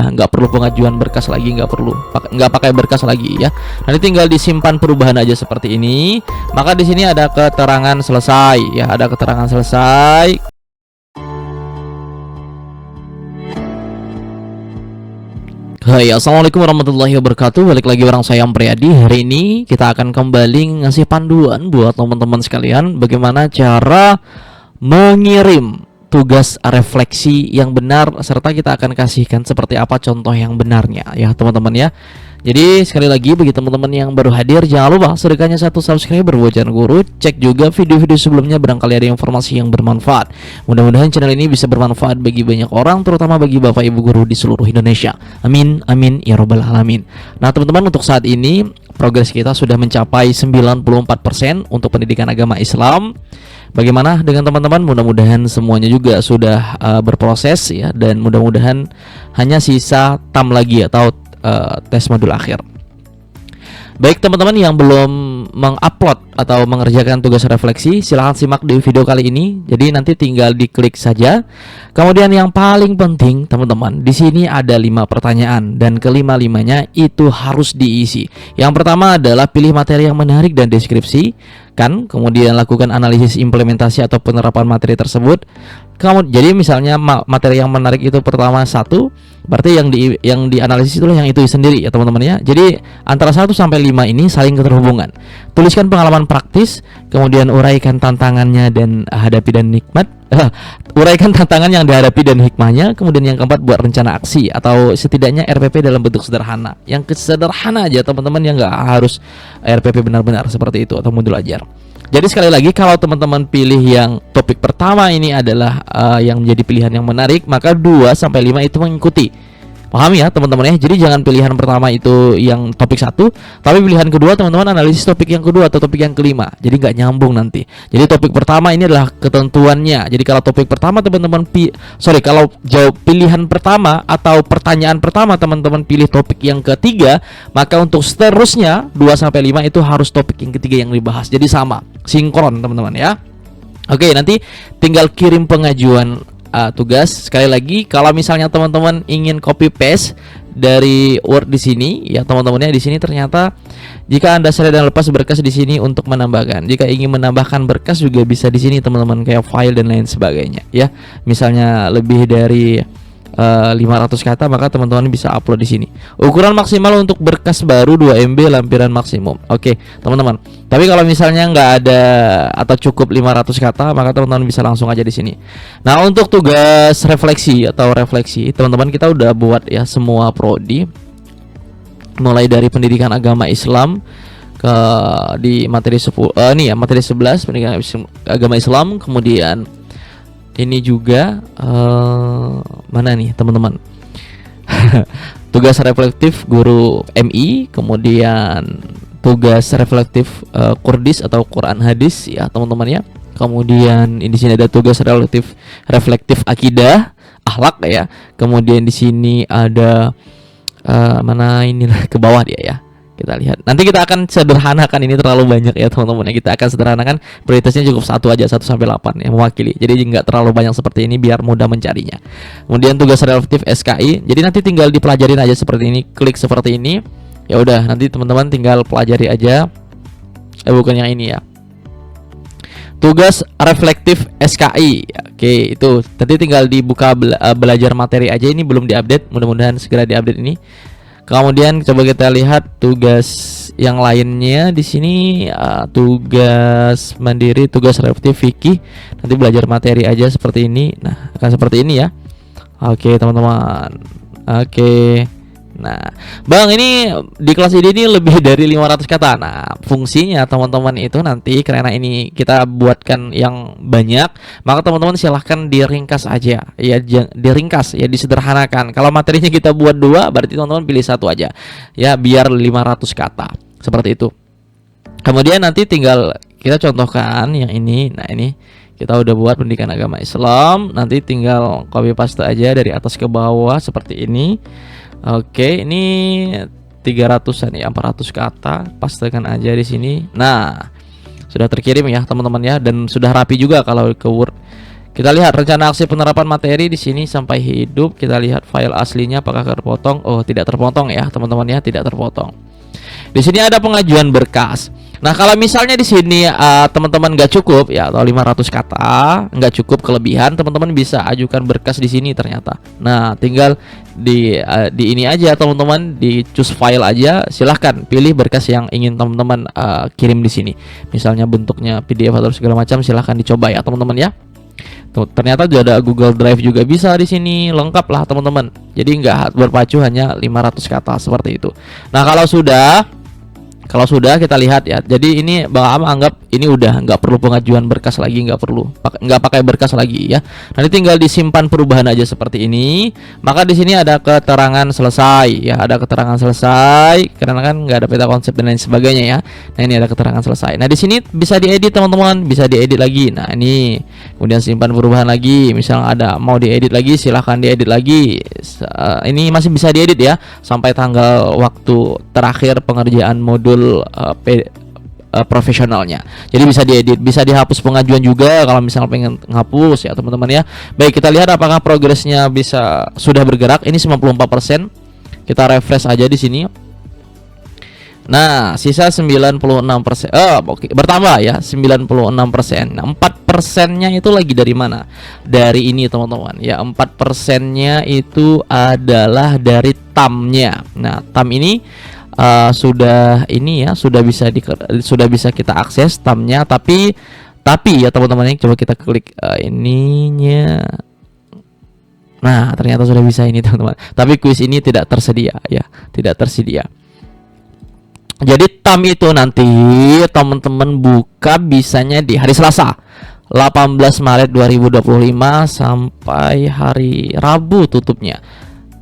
nggak perlu pengajuan berkas lagi, nggak pakai berkas lagi ya. Nanti tinggal disimpan perubahan aja seperti ini. Maka di sini ada keterangan selesai ya, ada keterangan selesai. Hai, assalamualaikum warahmatullahi wabarakatuh. Balik lagi bareng saya Priyadi. Hari ini kita akan kembali ngasih panduan buat teman-teman sekalian bagaimana cara mengirim tugas refleksi yang benar, serta kita akan kasihkan seperti apa contoh yang benarnya ya teman-teman ya. Jadi sekali lagi bagi teman-teman yang baru hadir, jangan lupa sedekahnya 1 subscriber buat Channel Guru. Cek juga video-video sebelumnya, barangkali ada informasi yang bermanfaat. Mudah-mudahan channel ini bisa bermanfaat bagi banyak orang, terutama bagi Bapak Ibu guru di seluruh Indonesia. Amin amin ya robbal alamin. Nah teman-teman, untuk saat ini progres kita sudah mencapai 94% untuk pendidikan agama Islam. Bagaimana dengan teman-teman? Mudah-mudahan semuanya juga sudah berproses ya, dan mudah-mudahan hanya sisa tam lagi atau tes modul akhir. Baik teman-teman yang belum mengupload atau mengerjakan tugas refleksi, silahkan simak di video kali ini. Jadi nanti tinggal diklik saja. Kemudian yang paling penting teman-teman, di sini ada 5 pertanyaan dan kelima-limanya itu harus diisi. Yang pertama adalah pilih materi yang menarik dan deskripsi kan, kemudian lakukan analisis implementasi atau penerapan materi tersebut. Jadi misalnya materi yang menarik itu pertama 1, berarti yang dianalisis itulah yang itu sendiri ya teman-teman ya. Jadi antara 1 sampai 5 ini saling keterhubungan. Tuliskan pengalaman praktis, kemudian uraikan tantangannya dan hadapi dan nikmat. Uraikan tantangan yang dihadapi dan hikmahnya. Kemudian yang keempat, buat rencana aksi atau setidaknya RPP dalam bentuk sederhana. Yang sederhana aja teman-teman, yang nggak harus RPP benar-benar seperti itu atau modul ajar. Jadi sekali lagi, kalau teman-teman pilih yang topik pertama ini adalah yang menjadi pilihan yang menarik, maka 2 sampai 5 itu mengikuti. Paham ya teman-teman ya? Jadi jangan pilihan pertama itu yang topik 1, tapi pilihan kedua teman-teman analisis topik yang kedua atau topik yang kelima. Jadi nggak nyambung nanti. Jadi topik pertama ini adalah ketentuannya. Jadi kalau topik pertama teman-teman kalau jawab pilihan pertama atau pertanyaan pertama teman-teman pilih topik yang ketiga, maka untuk seterusnya 2 sampai 5 itu harus topik yang ketiga yang dibahas. Jadi sama, sinkron teman-teman ya. Oke, nanti tinggal kirim pengajuan tugas. Sekali lagi, kalau misalnya teman-teman ingin copy paste dari Word di sini ya teman-teman ya, di sini ternyata jika Anda selesai dan lepas berkas di sini untuk menambahkan. Jika ingin menambahkan berkas juga bisa di sini teman-teman, kayak file dan lain sebagainya ya. Misalnya lebih dari 500 kata, maka teman-teman bisa upload di sini. Ukuran maksimal untuk berkas baru 2 MB lampiran maksimum. Oke, teman-teman. Tapi kalau misalnya nggak ada atau cukup 500 kata, maka teman-teman bisa langsung aja di sini. Nah, untuk tugas refleksi atau refleksi, teman-teman kita udah buat ya semua prodi. Mulai dari pendidikan agama Islam di materi 10 ini ya, materi 11 pendidikan agama Islam, kemudian ini juga mana nih teman-teman? Tugas reflektif guru MI, kemudian tugas reflektif Qurdis atau Quran hadis ya teman-teman ya. Kemudian di sini ada tugas reflektif akidah, akhlak ya. Kemudian di sini ada mana inilah ke bawah dia ya. Kita lihat. Nanti kita akan sederhanakan, ini terlalu banyak ya teman-teman ya. Kita akan sederhanakan, prioritasnya cukup 1 aja, 1 sampai 8 yang mewakili. Jadi nggak terlalu banyak seperti ini biar mudah mencarinya. Kemudian tugas relatif SKI. Jadi nanti tinggal dipelajarin aja seperti ini, klik seperti ini. Ya udah, nanti teman-teman tinggal pelajari aja. Bukan yang ini ya. Tugas reflektif SKI. Oke, itu nanti tinggal dibuka belajar materi aja, ini belum diupdate, mudah-mudahan segera diupdate ini. Kemudian coba kita lihat tugas yang lainnya di sini, tugas mandiri, tugas reflektif fikih. Nanti belajar materi aja seperti ini. Nah, akan seperti ini ya. Oke, teman-teman. Oke. Nah, Bang, ini di kelas ini lebih dari 500 kata. Nah, fungsinya teman-teman itu nanti karena ini kita buatkan yang banyak, maka teman-teman silahkan diringkas aja. Ya, diringkas ya, disederhanakan. Kalau materinya kita buat 2, berarti teman-teman pilih 1 aja. Ya, biar 500 kata. Seperti itu. Kemudian nanti tinggal kita contohkan yang ini. Nah, ini kita udah buat pendidikan agama Islam. Nanti tinggal copy paste aja dari atas ke bawah seperti ini. Oke, ini 300-an ya, 400 kata, pastekan aja di sini. Nah, sudah terkirim ya teman-teman ya, dan sudah rapi juga kalau ke Word. Kita lihat rencana aksi penerapan materi di sini sampai hidup. Kita lihat file aslinya apakah terpotong. Oh, tidak terpotong ya, teman-teman ya, tidak terpotong. Di sini ada pengajuan berkas. Nah, kalau misalnya di sini teman-teman nggak cukup ya, atau 500 kata nggak cukup kelebihan, teman-teman bisa ajukan berkas di sini ternyata. Nah, tinggal di ini aja teman-teman, di choose file aja, silahkan pilih berkas yang ingin teman-teman kirim di sini. Misalnya bentuknya PDF atau segala macam, silahkan dicoba ya teman-teman ya. Tuh, ternyata juga ada Google Drive juga bisa di sini, lengkap lah teman-teman. Jadi nggak berpacu hanya 500 kata seperti itu. Nah, kalau sudah kita lihat ya, jadi ini Bang Am anggap ini udah nggak perlu pengajuan berkas lagi, nggak pakai berkas lagi ya. Nanti tinggal disimpan perubahan aja seperti ini. Maka di sini ada keterangan selesai ya, ada keterangan selesai karena kan nggak ada peta konsep dan lain sebagainya ya. Nah, ini ada keterangan selesai. Nah, di sini bisa diedit teman-teman, bisa diedit lagi. Nah, ini kemudian simpan perubahan lagi. Misal ada mau diedit lagi, silahkan diedit lagi. Ini masih bisa diedit ya sampai tanggal waktu terakhir pengerjaan modul profesionalnya. Jadi bisa diedit, bisa dihapus pengajuan juga kalau misalnya pengen ngapus ya teman-teman ya. Baik, kita lihat apakah progresnya sudah bergerak. Ini 94%. Kita refresh aja di sini. Nah, sisa 96%. Oke, bertambah ya 96%. Nah, 4%-nya itu lagi dari mana? Dari ini teman-teman ya. 4%-nya itu adalah dari TAM-nya. Nah, TAM ini sudah bisa kita akses TAM-nya, tapi ya teman-teman, coba kita klik ininya. Nah, ternyata sudah bisa ini teman-teman. Tapi kuis ini tidak tersedia ya, tidak tersedia. Jadi TAM itu nanti teman-teman buka bisanya di hari Selasa 18 Maret 2025 sampai hari Rabu tutupnya.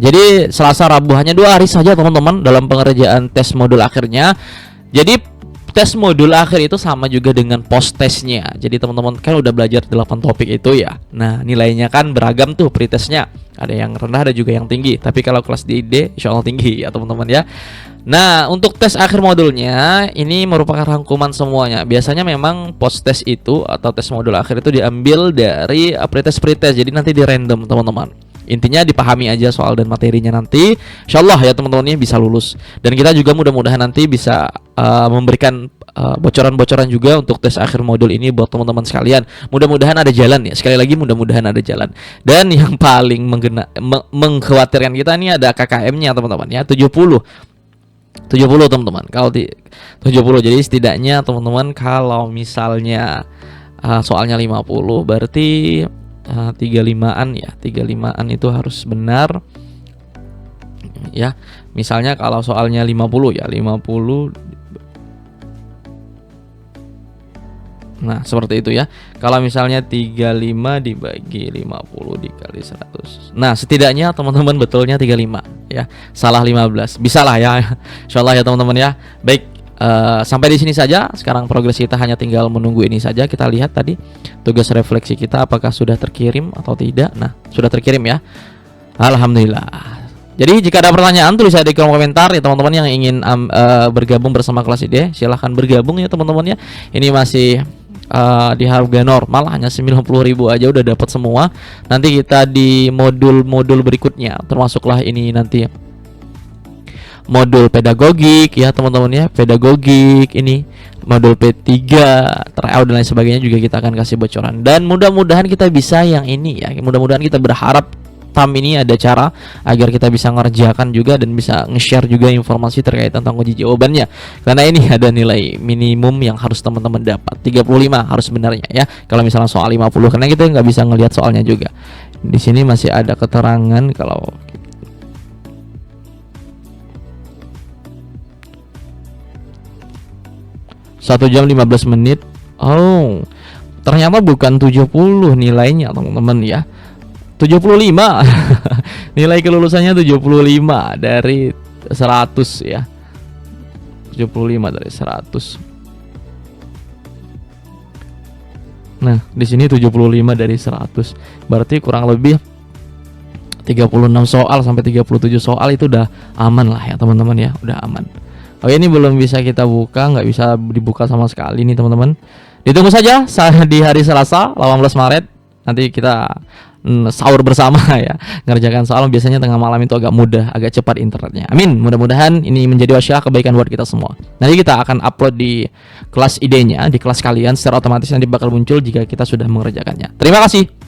Jadi Selasa Rabu hanya 2 hari saja teman-teman dalam pengerjaan tes modul akhirnya. Jadi tes modul akhir itu sama juga dengan post testnya. Jadi teman-teman kan udah belajar 8 topik itu ya. Nah, nilainya kan beragam tuh pretestnya. Ada yang rendah, ada juga yang tinggi. Tapi kalau kelas di D insya Allah tinggi ya teman-teman ya. Nah, untuk tes akhir modulnya ini merupakan rangkuman semuanya. Biasanya memang post test itu atau tes modul akhir itu diambil dari pretest. Jadi nanti di random teman-teman. Intinya dipahami aja soal dan materinya nanti, insyaallah ya teman-teman bisa lulus. Dan kita juga mudah-mudahan nanti bisa memberikan bocoran-bocoran juga untuk tes akhir modul ini buat teman-teman sekalian. Mudah-mudahan ada jalan ya. Sekali lagi mudah-mudahan ada jalan. Dan yang paling mengkhawatirkan kita ini ada KKM-nya teman-teman ya, 70 teman-teman. Kalau 70, jadi setidaknya teman-teman kalau misalnya soalnya 50 berarti 35-an ya. 35-an itu harus benar ya. Misalnya kalau soalnya 50 ya, 50. Nah, seperti itu ya. Kalau misalnya 35 dibagi 50 dikali 100. Nah, setidaknya teman-teman betulnya 35 ya. Salah 15. Bisalah ya. Insyaallah ya teman-teman ya. Baik, sampai di sini saja. Sekarang progres kita hanya tinggal menunggu ini saja. Kita lihat tadi tugas refleksi kita apakah sudah terkirim atau tidak. Nah, sudah terkirim ya. Alhamdulillah. Jadi jika ada pertanyaan tulis di kolom komentar ya teman-teman yang ingin bergabung bersama kelas ID. Silahkan bergabung ya teman-teman ya. Ini masih di harga normal hanya 90.000 aja udah dapat semua. Nanti kita di modul-modul berikutnya termasuklah ini nanti modul pedagogik ya teman-teman ya, pedagogik ini modul P3 tryout dan lain sebagainya juga kita akan kasih bocoran. Dan mudah-mudahan kita bisa yang ini ya, mudah-mudahan kita berharap TAM ini ada cara agar kita bisa ngerjakan juga dan bisa nge-share juga informasi terkait tentang uji jawabannya. Karena ini ada nilai minimum yang harus teman-teman dapat 35 harus sebenarnya ya. Kalau misalnya soal 50 karena kita nggak bisa ngelihat soalnya juga. Di sini masih ada keterangan kalau 1 jam 15 menit. Oh, ternyata bukan 70 nilainya teman-teman ya, 75. Nilai kelulusannya 75 dari 100 ya, 75 dari 100. Nah, di sini 75 dari 100. Berarti kurang lebih 36 soal sampai 37 soal itu udah aman lah ya teman-teman ya, udah aman. Oke, ini belum bisa kita buka, nggak bisa dibuka sama sekali nih teman-teman. Ditunggu saja di hari Selasa 18 Maret nanti kita sahur bersama ya, ngerjakan soal. Biasanya tengah malam itu agak mudah, agak cepat internetnya. Amin. Mudah-mudahan ini menjadi wasilah kebaikan buat kita semua. Nanti kita akan upload di kelas idenya, di kelas kalian secara otomatis nanti bakal muncul jika kita sudah mengerjakannya. Terima kasih.